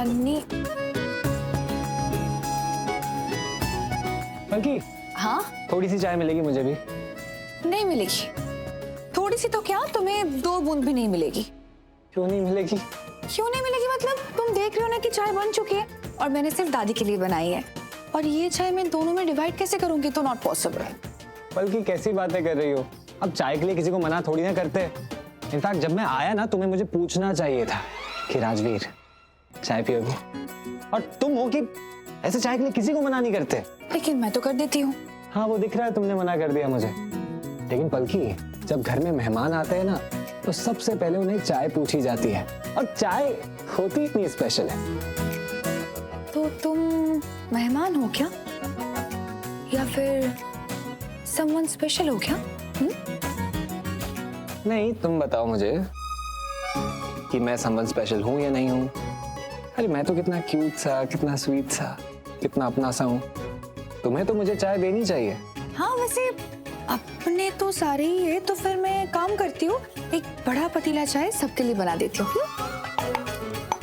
हनी। बल्कि हाँ, थोड़ी सी चाय मिलेगी मुझे भी? नहीं मिलेगी। थोड़ी सी तो क्या, तुम्हें 2 बूंद भी नहीं मिलेगी। क्यों नहीं मिलेगी? क्यों नहीं मिलेगी मतलब, तुम देख रहे हो ना कि चाय बन चुकी है और मैंने सिर्फ दादी के लिए बनाई है, और ये चाय मैं दोनों में डिवाइड कैसे करूंगी, तो नॉट पॉसिबल। बल्कि कैसी बातें कर रही हो? अब चाय के लिए किसी को मना थोड़ी ना करते। इनफैक्ट जब मैं आया ना, तुम्हें मुझे पूछना चाहिए था कि राजवीर चाय पियोगे, और तुम हो कि ऐसे चाय के लिए किसी को मना नहीं करते। लेकिन मैं तो कर देती हूँ। हाँ, वो दिख रहा है, तुमने मना कर दिया मुझे। लेकिन पलकी, जब घर में मेहमान आते हैं ना, तो सबसे पहले उन्हें चाय पूछी जाती है, और चाय होती इतनी स्पेशल है। तो तुम मेहमान हो क्या, या फिर समवन स्पेशल हो क्या? नहीं, तुम बताओ मुझे कि मैं समवन स्पेशल हूँ या नहीं हूँ। अरे मैं तो कितना क्यूट सा, कितना स्वीट सा, कितना अपना सा हूँ। तुम्हें तो मुझे चाय देनी चाहिए। हाँ, वैसे अपने तो सारे ही है, तो फिर मैं काम करती हूँ, एक बड़ा पतीला चाय सबके लिए बना देती हूँ।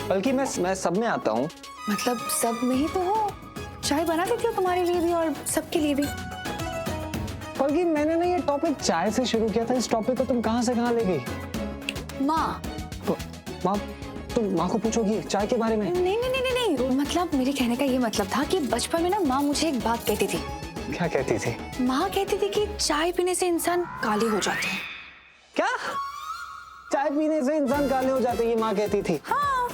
बल्कि मैं सब में आता हूँ। मतलब सब में ही तो हो, चाय बना देती हूँ तुम्हारे लिए भी और सबके लिए भी। बल्कि मैंने ना ये टॉपिक चाय से शुरू किया था, इस टॉपिक को तुम कहाँ से कहाँ ले गई? माँ। माँ, तुम माँ को पूछोगी चाय के बारे में? नहीं नहीं नहीं नहीं नहीं, मतलब मेरे कहने का ये मतलब था कि बचपन में ना माँ मुझे एक बात कहती थी। क्या कहती थी? माँ कहती थी कि चाय पीने से इंसान काले हो जाते हैं। क्या? चाय पीने से इंसान काले हो जाते हैं, ये माँ कहती थी? हाँ।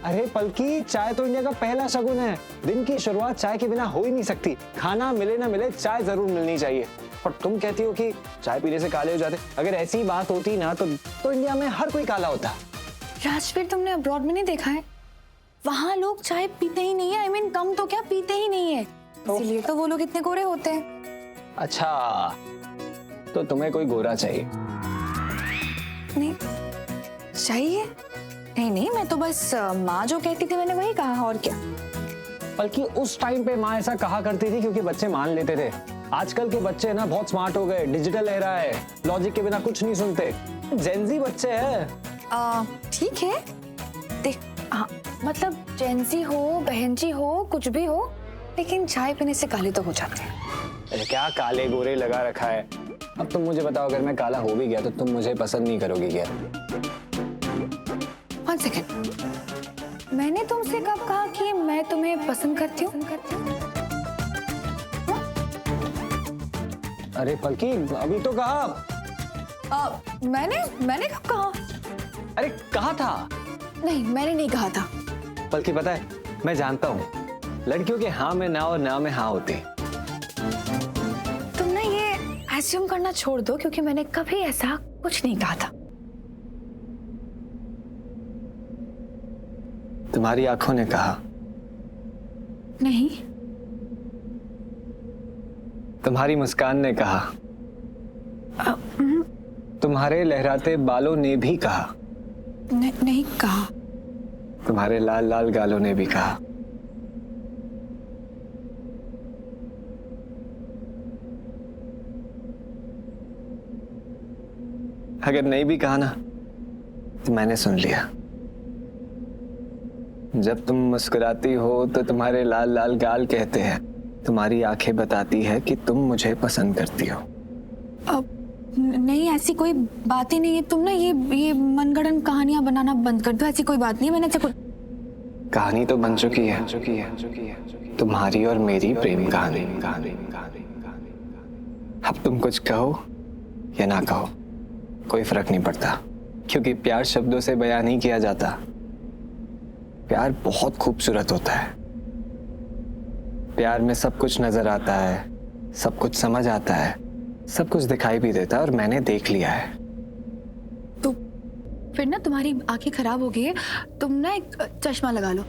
अरे पलकी, चाय तो इंडिया का पहला शगुन है। दिन की शुरुआत चाय के बिना हो ही नहीं सकती। खाना मिले ना मिले, चाय जरूर मिलनी चाहिए। और तुम कहती हो कि चाय पीने से काले हो जाते। अगर ऐसी बात होती ना तो इंडिया में हर कोई काला होता। राजवीर, तुमने अब्रॉड में नहीं देखा है? वहाँ लोग चाय पीते ही नहीं है। आई मीन कम तो क्या, पीते ही नहीं है, इसीलिए तो वो लोग इतने गोरे होते हैं। अच्छा, तो तुम्हें कोई गोरा चाहिए? नहीं चाहिए। नहीं नहीं, मैं तो बस माँ जो कहती थी मैंने वही कहा, और क्या। बल्कि उस टाइम पे माँ ऐसा कहा करती थी क्योंकि बच्चे मान लेते थे। आजकल के बच्चे ना बहुत स्मार्ट हो गए, डिजिटल एरा है, लॉजिक के बिना कुछ नहीं सुनते। जेनजी बच्चे हैं। ठीक है, देख, हाँ, मतलब जेंजी हो, बहन जी हो, कुछ भी हो, लेकिन चाय पीने से काले तो हो जाते हैं। अरे क्या काले गोरे लगा रखा है? अब तुम मुझे बताओ, अगर मैं काला हो भी गया तो तुम मुझे पसंद नहीं करोगी क्या? 1 सेकेंड, मैंने तुमसे कब कहा कि मैं तुम्हें पसंद करती हूँ? अरे पलकी, अभी तो कहा। मैंने कब कहा? अरे कहा था। नहीं, मैंने नहीं कहा था। बल्कि पता है, मैं जानता हूँ लड़कियों के हाँ में ना और ना में हाँ होते। तुम ना ये एज्यूम करना छोड़ दो, क्योंकि मैंने कभी ऐसा कुछ नहीं कहा था। तुम्हारी आंखों ने कहा। नहीं। तुम्हारी मुस्कान ने कहा। तुम्हारे लहराते बालों ने भी कहा। नहीं कहा। तुम्हारे लाल लाल गालों ने भी कहा। अगर नहीं भी कहा ना तो मैंने सुन लिया। जब तुम मुस्कुराती हो तो तुम्हारे लाल लाल गाल कहते हैं, तुम्हारी आंखें बताती है कि तुम मुझे पसंद करती हो। नहीं, ऐसी कोई बात ही नहीं है। तुम ना ये मनगढ़ंत कहानियां बनाना बंद कर दो। ऐसी कोई बात नहीं है, मैंने ऐसे कुछ। कहानी तो बन चुकी है, तुम्हारी और मेरी प्रेम कहानी। अब तुम कुछ कहो या ना कहो, कोई फर्क नहीं पड़ता, क्योंकि प्यार शब्दों से बयान नहीं किया जाता। प्यार बहुत खूबसूरत होता है। प्यार में सब कुछ नजर आता है, सब कुछ समझ आता है, सब कुछ दिखाई भी देता है, और मैंने देख लिया है। तो फिर ना तुम्हारी आंखें खराब हो गई है, तुम ना एक चश्मा लगा लो,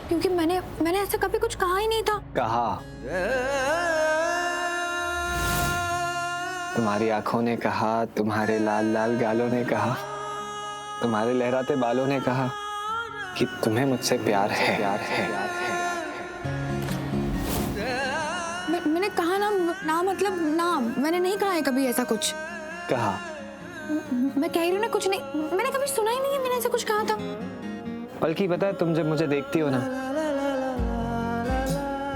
क्योंकि मैंने ऐसा कभी कुछ कहा ही नहीं था। कहा। तुम्हारी आंखों ने कहा, तुम्हारे लाल लाल गालों ने कहा, तुम्हारे लहराते बालों ने कहा कि तुम्हें मुझसे प्यार है। मैंने कहा ना मतलब ना, मैंने नहीं कहा है कभी ऐसा कुछ। कहा। मैं कह रही हूँ ना, कुछ नहीं, मैंने कभी सुना ही नहीं है मैंने ऐसा कुछ कहा था। बल्कि पता है, तुम जब मुझे देखती हो ना,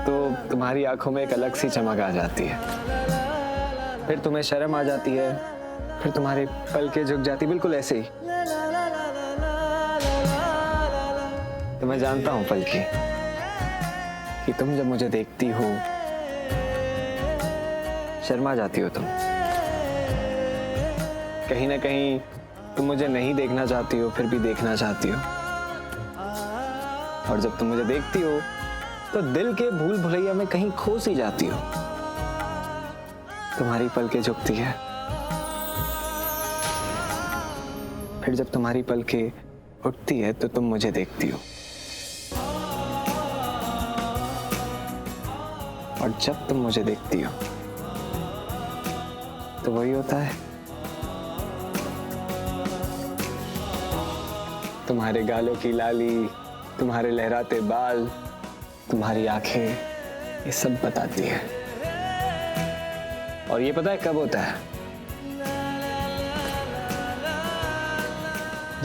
तो तुम्हारी आंखों में एक अलग सी चमक आ जाती है। फिर तुम्हें शर्म आ जाती है, फिर तुम्हारे पलकें झुक जाती, बिल्कुल ऐसे ही। तो मैं जानता हूं पलकी, कि तुम जब मुझे देखती हो शर्मा जाती हो तुम। कहीं ना कहीं तुम मुझे नहीं देखना चाहती हो, फिर भी देखना चाहती हो। और जब तुम मुझे देखती हो तो दिल के भूल भुलैया में कहीं खो सी जाती हो। तुम्हारी पलकें झुकती है, फिर जब तुम्हारी पलकें उठती है तो तुम मुझे देखती हो। और जब तुम मुझे देखती हो तो वही होता है, तुम्हारे गालों की लाली, तुम्हारे लहराते बाल, तुम्हारी आंखें, ये सब बताती है। और ये पता है कब होता है?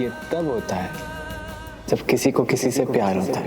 ये तब होता है जब किसी को किसी से प्यार होता है।